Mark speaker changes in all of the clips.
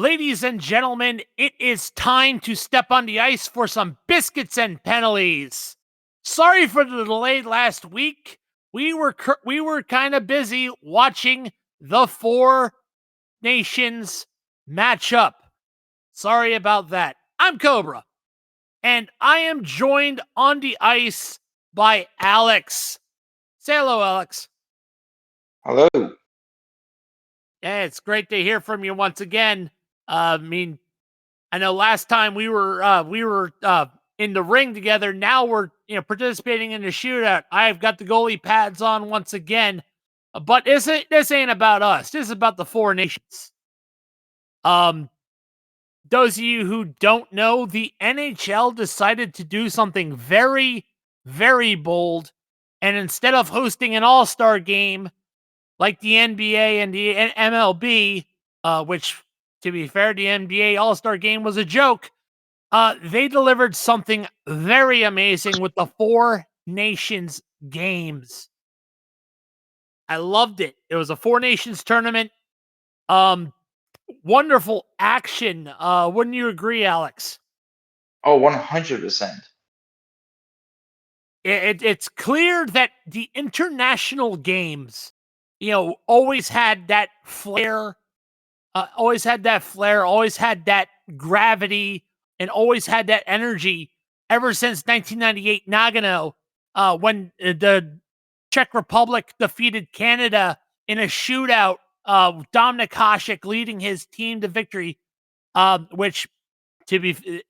Speaker 1: Ladies and gentlemen, it is time to step on the ice for some biscuits and penalties. Sorry for the delay last week. We were kind of busy watching the Four Nations match up. Sorry about that. I'm Cobra, and I am joined on the ice by Alex. Say hello, Alex.
Speaker 2: Hello.
Speaker 1: Yeah, it's great to hear from you once again. I know last time we were in the ring together. Now we're participating in the shootout. I've got the goalie pads on once again, but this ain't about us. This is about the Four Nations. Those of you who don't know, the NHL decided to do something very, very bold, and instead of hosting an All-Star game like the NBA and the MLB, which, to be fair, the NBA All-Star game was a joke. They delivered something very amazing with the Four Nations games. I loved it. It was a Four Nations tournament. Wonderful action. Wouldn't you agree, Alex?
Speaker 2: Oh, 100%.
Speaker 1: It's clear that the international games, always had that flair, always had that gravity, and always had that energy ever since 1998 Nagano, when the Czech Republic defeated Canada in a shootout, Dominik Hasek leading his team to victory, which, to be,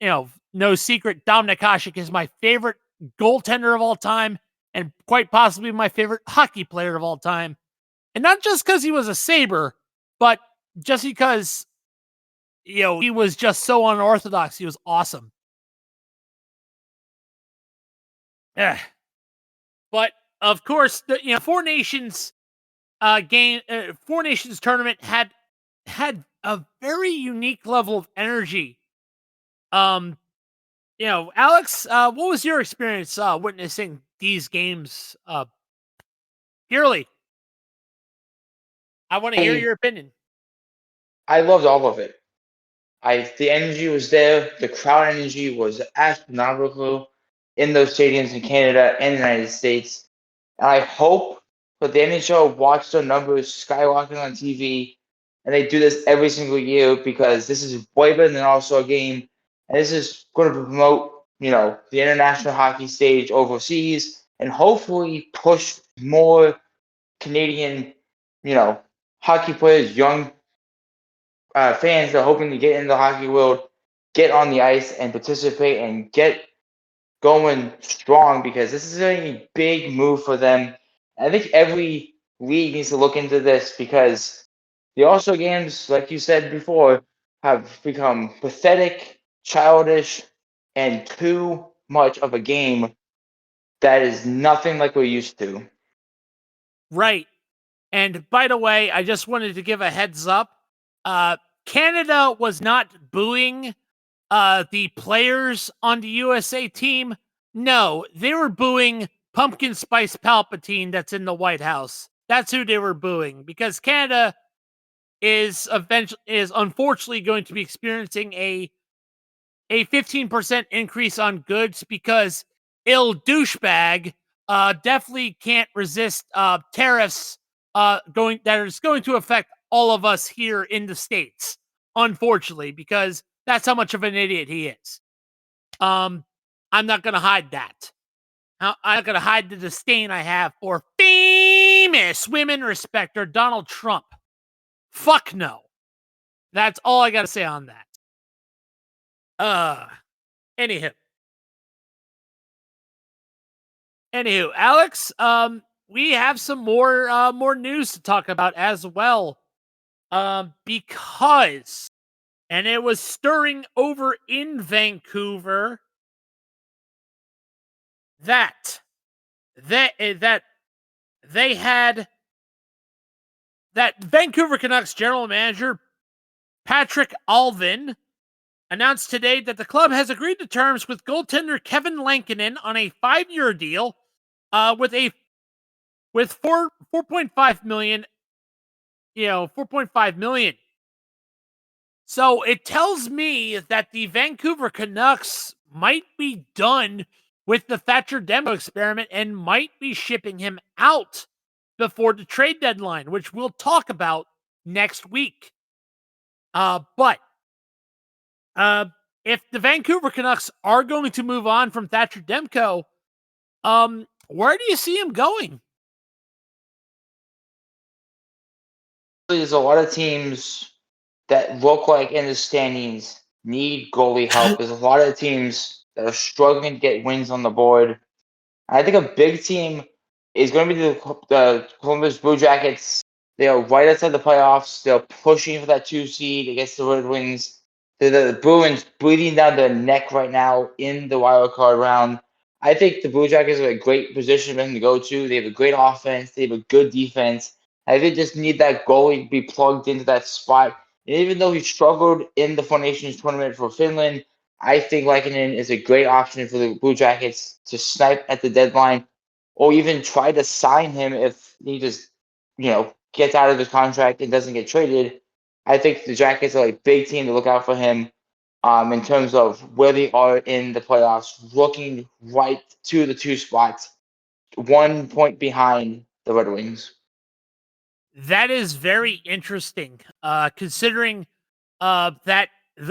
Speaker 1: no secret, Dominik Hasek is my favorite goaltender of all time, and quite possibly my favorite hockey player of all time. And not just because he was a Sabre, but just because, he was just so unorthodox. He was awesome. Yeah. But, of course, the Four Nations Four Nations tournament had a very unique level of energy. Alex, what was your experience witnessing these games purely? I want to hear your opinion.
Speaker 2: I loved all of it. The energy was there. The crowd energy was astronomical in those stadiums in Canada and the United States. And I hope that the NHL watch their numbers skyrocketing on TV, and they do this every single year, because this is way better than an All-Star game, and this is going to promote, the international hockey stage overseas, and hopefully push more Canadian, hockey players, young fans that are hoping to get into the hockey world, get on the ice and participate and get going strong, because this is a big move for them. I think every league needs to look into this, because the All-Star games, like you said before, have become pathetic, childish, and too much of a game that is nothing like we're used to.
Speaker 1: Right. And by the way, I just wanted to give a heads up. Canada was not booing the players on the USA team. No, they were booing Pumpkin Spice Palpatine that's in the White House. That's who they were booing, because Canada is unfortunately going to be experiencing a 15% increase on goods, because douchebag definitely can't resist tariffs that is going to affect all of us here in the States, unfortunately, because that's how much of an idiot he is. I'm not going to hide that. I'm not going to hide the disdain I have for famous women respecter Donald Trump. Fuck no. That's all I got to say on that. Anywho, Alex, we have some more news to talk about as well. Because, and it was stirring over in Vancouver, that Vancouver Canucks general manager Patrick Alvin announced today that the club has agreed to terms with goaltender Kevin Lankinen on a 5-year deal with 4.5 million. 4.5 million. So it tells me that the Vancouver Canucks might be done with the Thatcher Demko experiment and might be shipping him out before the trade deadline, which we'll talk about next week. But if the Vancouver Canucks are going to move on from Thatcher Demko, where do you see him going?
Speaker 2: There's a lot of teams that look like in the standings need goalie help. There's a lot of teams that are struggling to get wins on the board. I think a big team is going to be the Columbus Blue Jackets. They are right outside the playoffs. They're pushing for that 2 seed against the Red Wings. The Bruins bleeding down their neck right now in the wild card round. I think the Blue Jackets are a great position for them to go to. They have a great offense. They have a good defense. I think they just need that goalie to be plugged into that spot. And even though he struggled in the Four Nations tournament for Finland, I think Lehkonen is a great option for the Blue Jackets to snipe at the deadline, or even try to sign him if he just, gets out of his contract and doesn't get traded. I think the Jackets are a big team to look out for him in terms of where they are in the playoffs, looking right to the 2 spots, 1 point behind the Red Wings.
Speaker 1: That is very interesting, considering that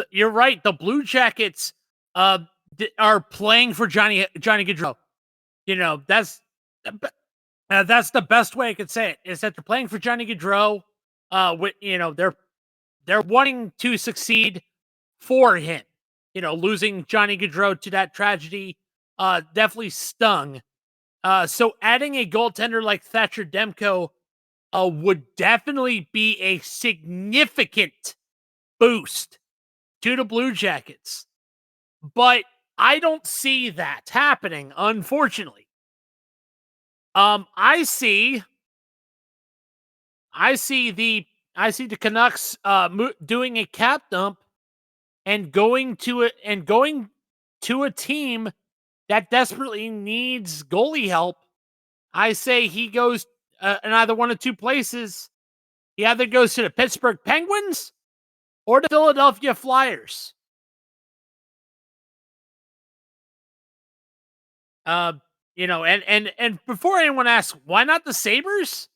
Speaker 1: you're right. The Blue Jackets are playing for Johnny Gaudreau. That's the best way I could say it. Is that they're playing for Johnny Gaudreau. They're wanting to succeed for him. Losing Johnny Gaudreau to that tragedy definitely stung. So adding a goaltender like Thatcher Demko would definitely be a significant boost to the Blue Jackets. But I don't see that happening, unfortunately. I see the Canucks doing a cap dump and going to a team that desperately needs goalie help. I say he goes in either one of 2 places. He either goes to the Pittsburgh Penguins or the Philadelphia Flyers. And before anyone asks, why not the Sabres?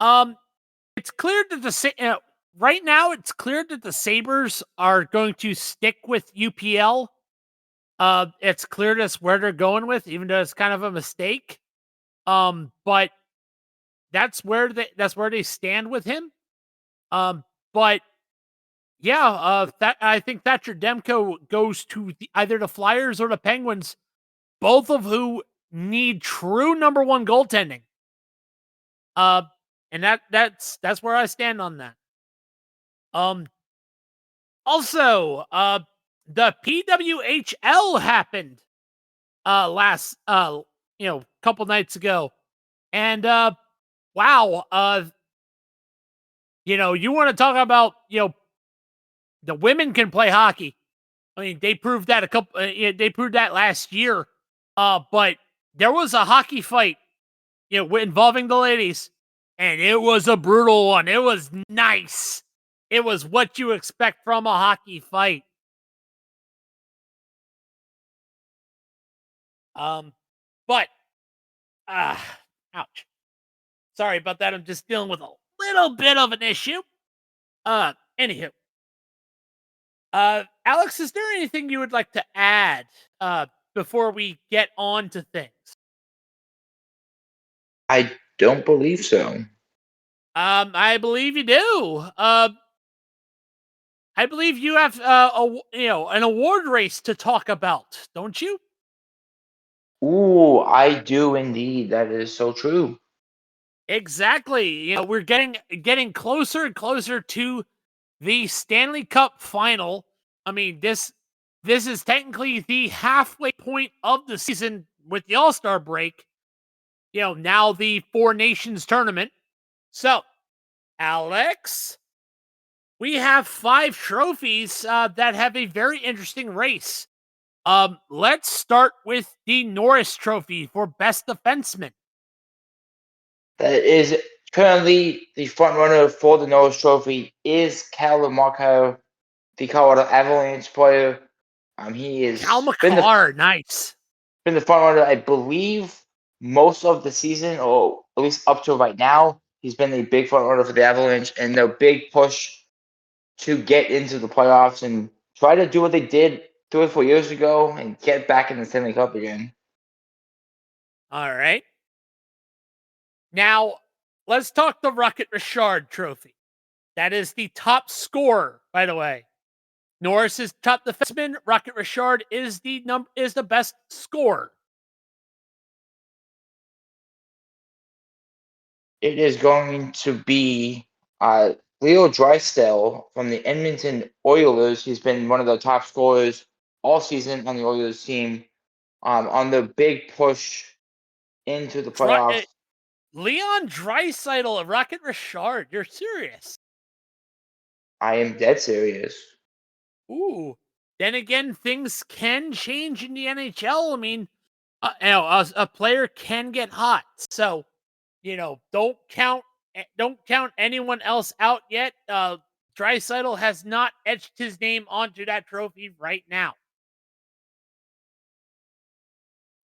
Speaker 1: It's clear that right now it's clear that the Sabres are going to stick with UPL. It's clear that's where they're going with, even though it's kind of a mistake. But that's where they stand with him. But yeah, I think Thatcher Demko goes to either the Flyers or the Penguins, both of who need true number 1 goaltending. And that's where I stand on that. Also, the PWHL happened last couple nights ago. And wow, you want to talk about, the women can play hockey. I mean, they proved that they proved that last year. But there was a hockey fight, involving the ladies, and it was a brutal one. It was nice. It was what you expect from a hockey fight. But ouch. Sorry about that. I'm just dealing with a little bit of an issue. Anywho. Alex, is there anything you would like to add before we get on to things?
Speaker 2: I don't believe so.
Speaker 1: I believe you do. I believe you have an award race to talk about, don't you?
Speaker 2: Ooh, I do indeed. That is so true.
Speaker 1: Exactly. We're getting closer and closer to the Stanley Cup final. I mean, this is technically the halfway point of the season with the All-Star break. Now the Four Nations tournament. So, Alex, we have 5 trophies that have a very interesting race. Let's start with the Norris Trophy for Best Defenseman.
Speaker 2: That is currently the front runner for the Norris Trophy is Cal Marco. the Colorado Avalanche player. He is
Speaker 1: Cal McCarr, nice.
Speaker 2: Been the front runner, I believe, most of the season, or at least up to right now. He's been a big front runner for the Avalanche, and their big push to get into the playoffs and try to do what they did 3 or 4 years ago and get back in the Stanley Cup again.
Speaker 1: All right. Now, let's talk the Rocket Richard Trophy. That is the top scorer, by the way. Norris is top defenseman. Rocket Richard is the best scorer.
Speaker 2: It is going to be Leo Drysdale from the Edmonton Oilers. He's been one of the top scorers all season on the Oilers team. On the big push into the playoffs.
Speaker 1: Leon Draisaitl of Rocket Richard. You're serious?
Speaker 2: I am dead serious.
Speaker 1: Ooh. Then again, things can change in the NHL. I mean, a player can get hot. So, don't count anyone else out yet. Draisaitl has not etched his name onto that trophy right now.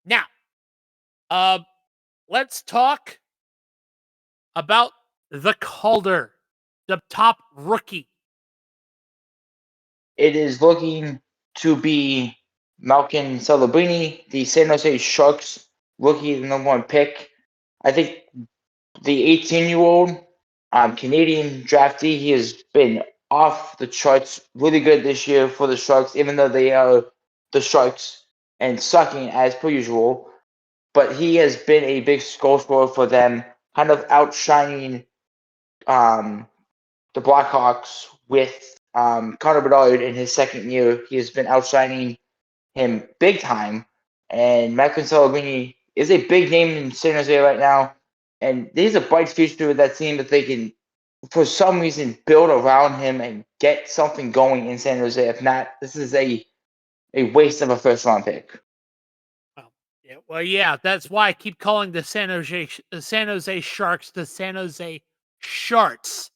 Speaker 1: Now, let's talk about the Calder, the top rookie.
Speaker 2: It is looking to be Malkin Celebrini, the San Jose Sharks rookie, the number 1 pick. I think the 18-year-old Canadian draftee, he has been off the charts, really good this year for the Sharks, even though they are the Sharks and sucking as per usual. But he has been a big goal scorer for them, kind of outshining the Blackhawks with Connor Bedard in his second year. He has been outshining him big time. And Malkin Celebrini is a big name in San Jose right now. And there's a bright future with that team that they can, for some reason, build around him and get something going in San Jose. If not, this is a waste of a first-round pick.
Speaker 1: Well, yeah, that's why I keep calling the San Jose Sharks the San Jose Sharks,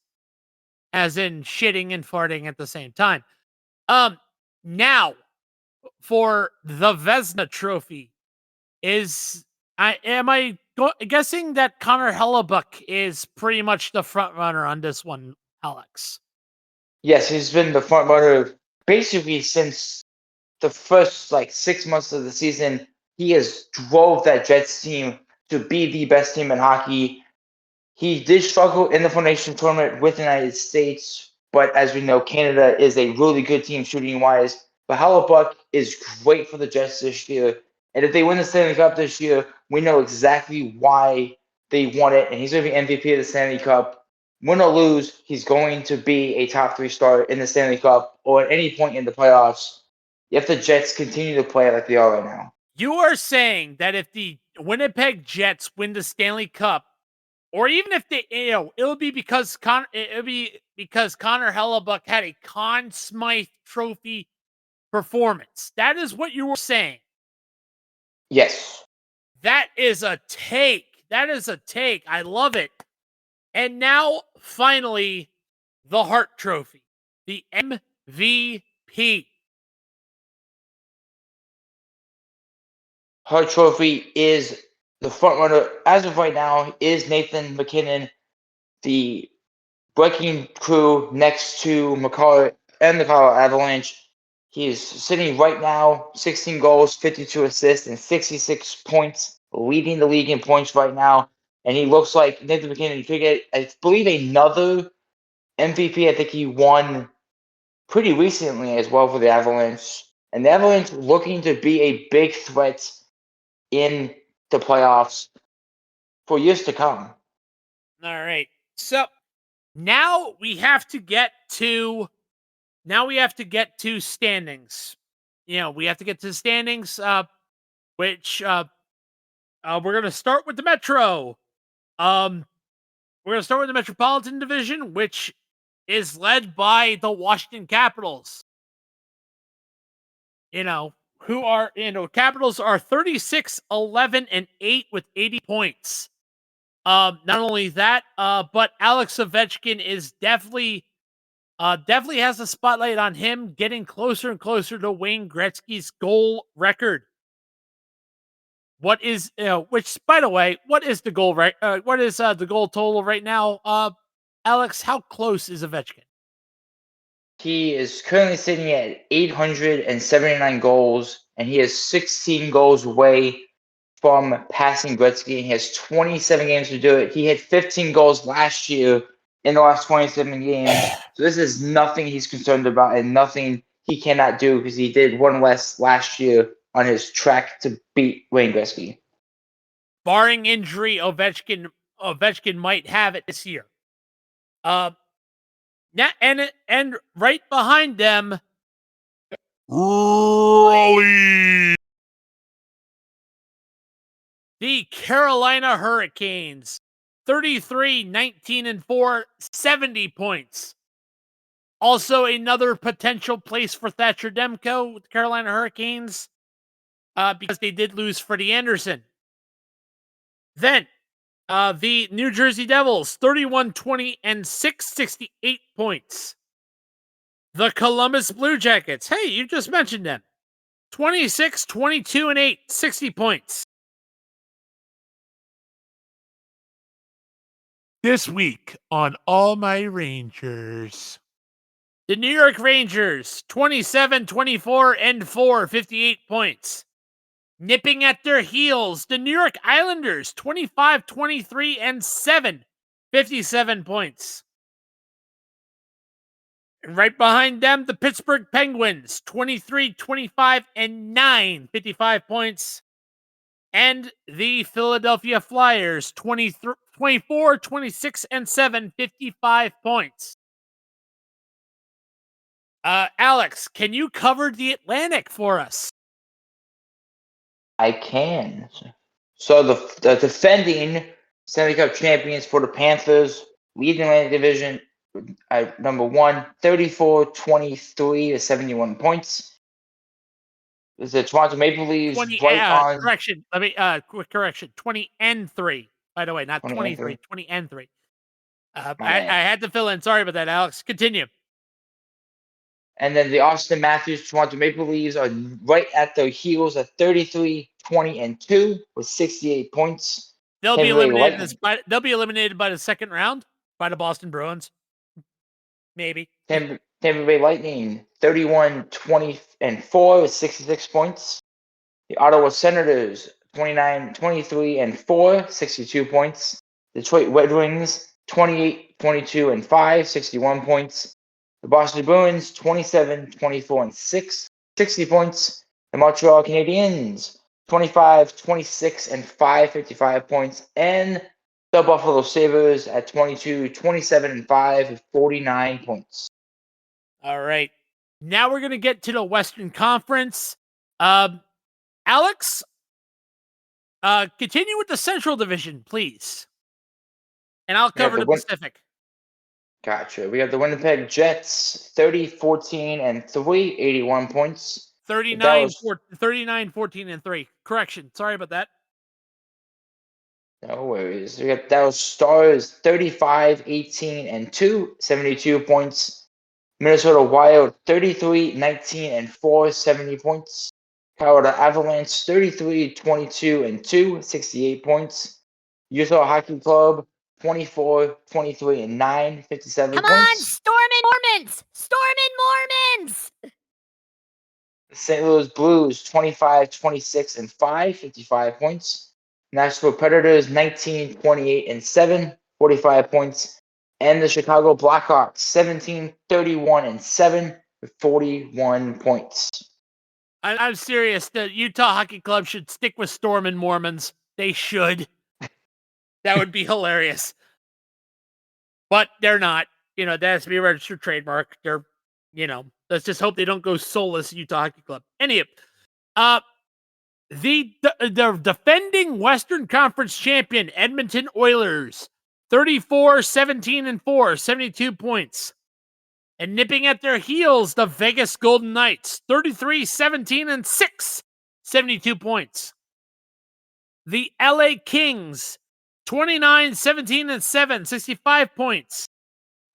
Speaker 1: as in shitting and farting at the same time. Now, for the Vezina Trophy, am I guessing that Connor Hellebuck is pretty much the front runner on this one, Alex?
Speaker 2: Yes, he's been the front runner basically since the first 6 months of the season. He has drove that Jets team to be the best team in hockey. He did struggle in the Four Nations tournament with the United States, but as we know, Canada is a really good team shooting-wise. But Hellebuck is great for the Jets this year. And if they win the Stanley Cup this year, we know exactly why they won it. And he's going to be MVP of the Stanley Cup. Win or lose, he's going to be a top 3 star in the Stanley Cup or at any point in the playoffs if the Jets continue to play like they are right now.
Speaker 1: You are saying that if the Winnipeg Jets win the Stanley Cup, or even if they, it'll be because Connor Hellebuck had a Conn Smythe Trophy performance. That is what you were saying.
Speaker 2: Yes.
Speaker 1: That is a take. I love it. And now, finally, the Hart Trophy, the MVP.
Speaker 2: Hart Trophy is the front runner as of right now is Nathan MacKinnon, the breaking crew next to McCarr and the Colorado Avalanche. He is sitting right now, 16 goals, 52 assists, and 66 points, leading the league in points right now. And he looks like Nathan MacKinnon could get, I believe, another MVP. I think he won pretty recently as well for the Avalanche. And the Avalanche looking to be a big threat in the playoffs for years to come.
Speaker 1: All right. So now we have to get to standings. We have to get to the standings, which we're gonna start with the Metro. We're gonna start with the Metropolitan Division, which is led by the Washington Capitals. Capitals are 36, 11, and 8 with 80 points. Not only that, but Alex Ovechkin is definitely Definitely has the spotlight on him, getting closer and closer to Wayne Gretzky's goal record. What is, which, by the way, what is the goal what is the goal total right now? Alex, how close is Ovechkin?
Speaker 2: He is currently sitting at 879 goals, and he has 16 goals away from passing Gretzky. He has 27 games to do it. He had 15 goals last year in the last 27 games. So this is nothing he's concerned about and nothing he cannot do because he did one less last year on his track to beat Wayne Gretzky.
Speaker 1: Barring injury, Ovechkin might have it this year. Now, and right behind them, Raleigh, the Carolina Hurricanes, 33, 19, and 4, 70 points. Also, another potential place for Thatcher Demko with the Carolina Hurricanes, because they did lose Freddie Anderson. Then, the New Jersey Devils, 31, 20, and 6, 68 points. The Columbus Blue Jackets, hey, you just mentioned them. 26, 22, and 8, 60 points. This week on All My Rangers. The New York Rangers, 27, 24, and 4, 58 points. Nipping at their heels, the New York Islanders, 25, 23, and 7, 57 points. And right behind them, the Pittsburgh Penguins, 23, 25, and 9, 55 points. And the Philadelphia Flyers, 24, 26, and 7, 55 points. Alex, can you cover the Atlantic for us?
Speaker 2: I can. So the defending Stanley Cup champions for the Panthers, leading the Atlantic Division, number 1, 34, 23 to 71 points. Is the Toronto Maple Leafs
Speaker 1: 20,
Speaker 2: right on?
Speaker 1: Correction. Let me quick correction. 20 and 3. By the way, not 23. 20 and 3. I had to fill in. Sorry about that, Alex. Continue.
Speaker 2: And then the Austin Matthews Toronto Maple Leafs are right at their heels at 33, 20, and 2 with 68 points.
Speaker 1: They'll be eliminated by the second round by the Boston Bruins. Maybe.
Speaker 2: Tampa Bay Lightning, 31, 20, and 4 with 66 points. The Ottawa Senators, 29, 23, and 4, 62 points. Detroit Red Wings, 28, 22, and 5, 61 points. The Boston Bruins, 27, 24, and 6, 60 points. The Montreal Canadiens, 25, 26, and 5, 55 points. And the Buffalo Sabres at 22, 27, and 5, 49 points.
Speaker 1: All right. Now we're going to get to the Western Conference. Alex, continue with the Central Division, please. And I'll cover the Pacific.
Speaker 2: Gotcha. We have the Winnipeg Jets, 30, 14, and 3, 81 points.
Speaker 1: 39, 14, and 3. Correction. Sorry about that.
Speaker 2: No worries. We got Dallas Stars, 35, 18, and 2, 72 points. Minnesota Wild, 33, 19, and 4, 70 points. Colorado Avalanche, 33, 22, and 2, 68 points. Utah Hockey Club, 24, 23, and 9, 57 points.
Speaker 3: Come on, Stormin' Mormons! Stormin' Mormons!
Speaker 2: The St. Louis Blues, 25, 26, and 5, 55 points. Nashville Predators, 19, 28, and 7, 45 points. And the Chicago Blackhawks, 17, 31, and 7, 41 points.
Speaker 1: I'm serious. The Utah Hockey Club should stick with Stormin' Mormons. They should. That would be hilarious. But they're not. That has to be a registered trademark. They're, let's just hope they don't go soulless, Utah Hockey Club. Anyway, the defending Western Conference champion, Edmonton Oilers, 34, 17, and 4, 72 points. And nipping at their heels, the Vegas Golden Knights, 33, 17, and 6, 72 points. The LA Kings, 29, 17, and 7, 65 points.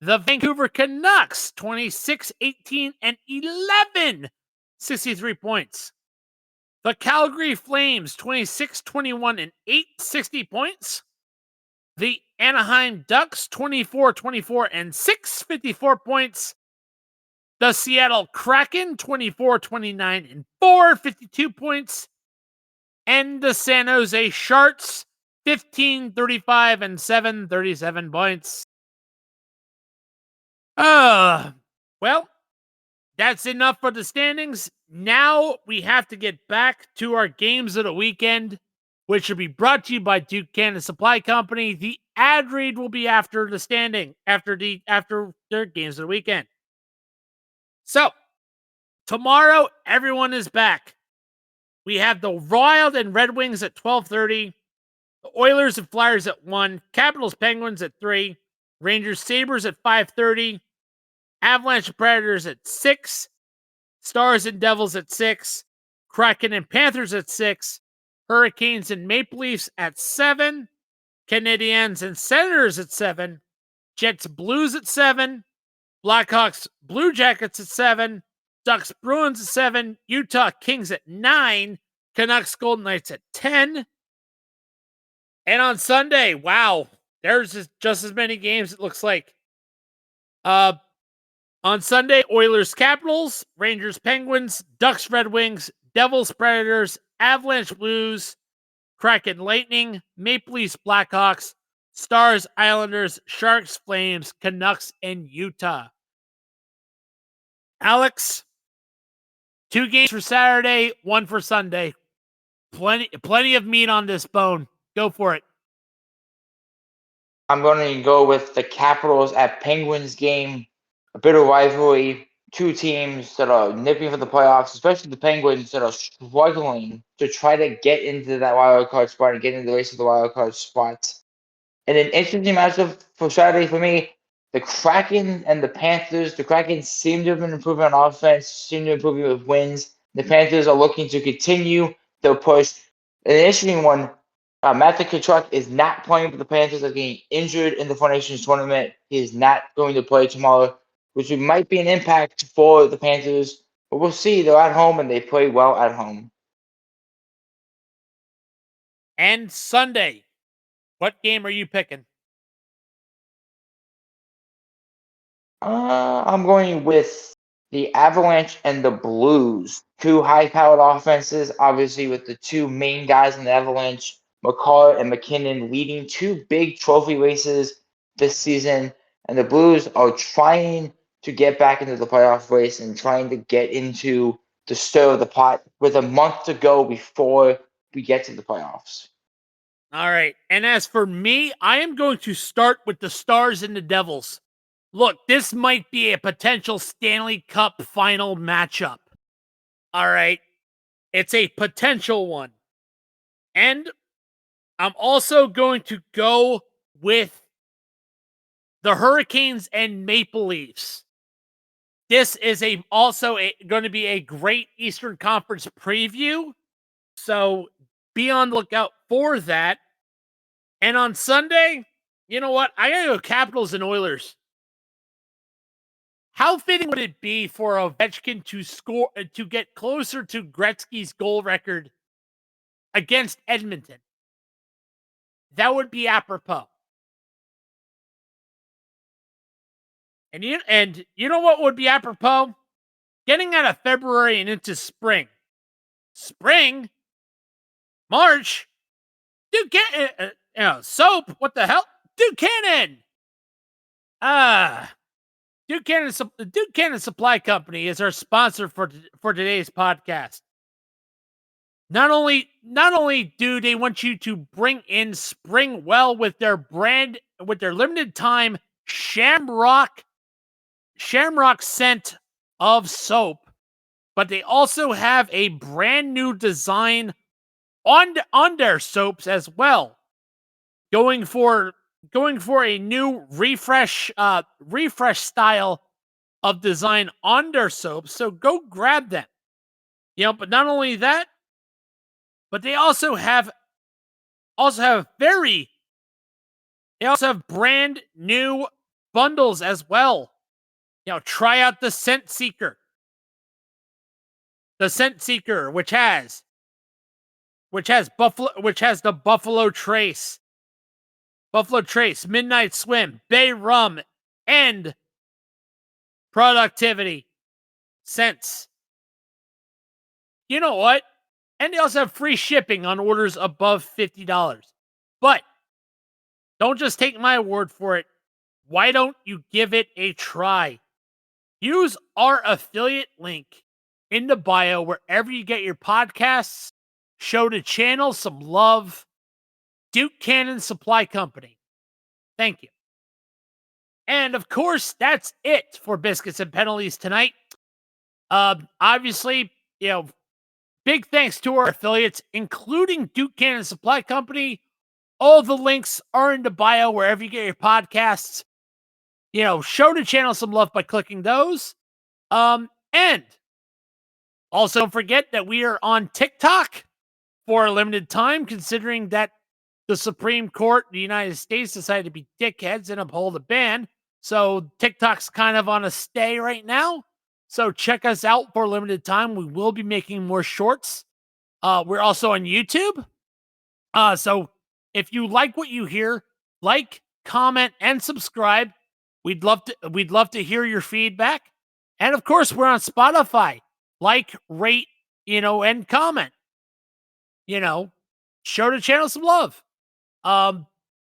Speaker 1: The Vancouver Canucks, 26, 18, and 11, 63 points. The Calgary Flames, 26, 21, and 8, 60 points. The Anaheim Ducks, 24, 24, and 6, 54 points. The Seattle Kraken, 24, 29, and 4, 52 points. And the San Jose Sharks, 15, 35, and 7, 37 points. Well, that's enough for the standings. Now we have to get back to our games of the weekend, which will be brought to you by Duke Canada Supply Company. The ad read will be after the standing, after their games of the weekend. So, tomorrow, everyone is back. We have the Wild and Red Wings at 12:30, the Oilers and Flyers at 1, Capitals Penguins at 3, Rangers Sabres at 5:30, Avalanche Predators at 6, Stars and Devils at 6, Kraken and Panthers at 6, Hurricanes and Maple Leafs at 7, Canadiens and Senators at 7, Jets Blues at 7, Blackhawks Blue Jackets at 7, Ducks Bruins at 7, Utah Kings at 9, Canucks Golden Knights at 10. And on Sunday, wow, there's just as many games, it looks like. On Sunday, Oilers Capitals, Rangers Penguins, Ducks Red Wings, Devils Predators, Avalanche Blues, Kraken Lightning, Maple Leafs Blackhawks, Stars Islanders, Sharks Flames, Canucks, and Utah. Alex, 2 games for Saturday, 1 for Sunday. Plenty of meat on this bone. Go for it.
Speaker 2: I'm going to go with the Capitals at Penguins game. A bit of rivalry. 2 teams that are nipping for the playoffs, especially the Penguins that are struggling to try to get into that wild card spot and get into the race of the wild card spot. And an interesting matchup for Saturday for me, the Kraken and the Panthers. The Kraken seem to have been improving on offense, seem to be improving with wins. The Panthers are looking to continue their push. An interesting one, Matthew Tkachuk is not playing for the Panthers. They're getting injured in the Four Nations tournament. He is not going to play tomorrow, which might be an impact for the Panthers. But we'll see. They're at home, and they play well at home.
Speaker 1: And Sunday, what game are you picking?
Speaker 2: I'm going with the Avalanche and the Blues. 2 high-powered offenses, obviously, with the 2 main guys in the Avalanche, McCarr and McKinnon, leading 2 big trophy races this season. And the Blues are trying to get back into the playoff race and trying to get into the stir of the pot with a month to go before we get to the playoffs.
Speaker 1: All right. And as for me, I am going to start with the Stars and the Devils. Look, this might be a potential Stanley Cup final matchup. All right. It's a potential one. And I'm also going to go with the Hurricanes and Maple Leafs. This is also going to be a great Eastern Conference preview. So be on the lookout for that. And on Sunday, you know what? I got to go Capitals and Oilers. How fitting would it be for Ovechkin to get closer to Gretzky's goal record against Edmonton? That would be apropos. And you know what would be apropos? Getting out of February and into spring. Spring? March? Dude, soap? What the hell? Dude Cannon! Duke Canada Supply Company is our sponsor for today's podcast. Not only do they want you to bring in spring well with their limited time Shamrock scent of soap, but they also have a brand new design on their soaps as well. Going for a new refresh style of design on their soaps, so go grab them. But not only that, but they also have brand new bundles as well. Try out the Scent Seeker. The Scent Seeker, which has the Buffalo Trace, Midnight Swim, Bay Rum, and Productivity scents. You know what? And they also have free shipping on orders above $50. But don't just take my word for it. Why don't you give it a try? Use our affiliate link in the bio wherever you get your podcasts. Show the channel some love. Duke Cannon Supply Company. Thank you. And of course, that's it for Biscuits and Penalties tonight. Obviously, big thanks to our affiliates, including Duke Cannon Supply Company. All the links are in the bio wherever you get your podcasts. Show the channel some love by clicking those. And also don't forget that we are on TikTok for a limited time, considering that the Supreme Court of the United States decided to be dickheads and uphold a ban. So TikTok's kind of on a stay right now. So check us out for a limited time. We will be making more shorts. We're also on YouTube. So if you like what you hear, like, comment, and subscribe. We'd love to hear your feedback. And of course, we're on Spotify. Like, rate, and comment. Show the channel some love.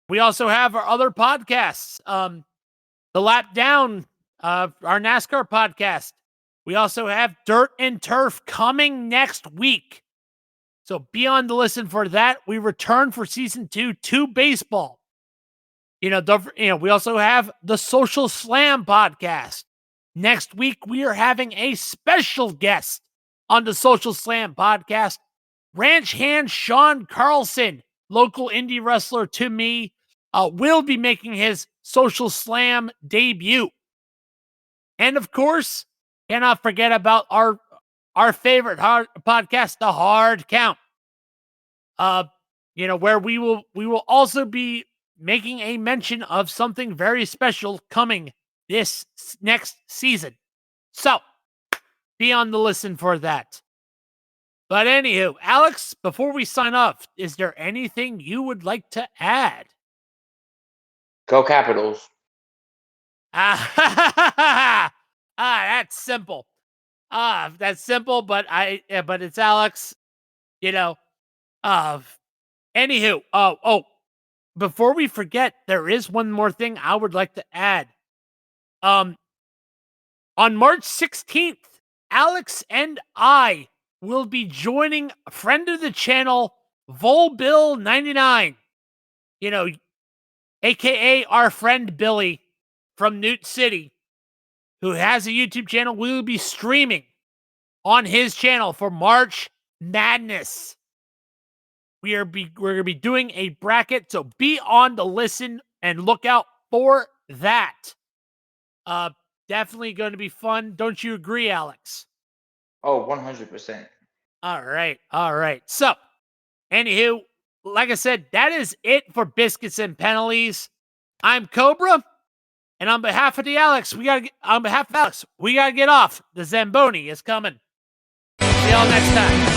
Speaker 1: We also have our other podcasts. The Lap Down, our NASCAR podcast. We also have Dirt and Turf coming next week. So be on the listen for that. We return for season 2 to baseball. We also have the Social Slam podcast. Next week, we are having a special guest on the Social Slam podcast. Ranch hand Sean Carlson, local indie wrestler to me, will be making his Social Slam debut. And of course, cannot forget about our favorite podcast, The Hard Count. Where we will also be making a mention of something very special coming this next season. So, be on the listen for that. But anywho, Alex, before we sign off, is there anything you would like to add?
Speaker 2: Go Capitals.
Speaker 1: That's simple. That's simple, but it's Alex. Anywho, before we forget, there is one more thing I would like to add. On March 16th, Alex and I will be joining a friend of the channel, Volbill99. AKA our friend Billy from Newt City, who has a YouTube channel. We will be streaming on his channel for March Madness. We're going to be doing a bracket, so be on the listen and look out for that. Definitely going to be fun. Don't you agree, Alex?
Speaker 2: Oh, 100%.
Speaker 1: All right. So, anywho, like I said, that is it for Biscuits and Penalties. I'm Cobra, and on behalf of Alex, we gotta get off. The Zamboni is coming. See y'all next time.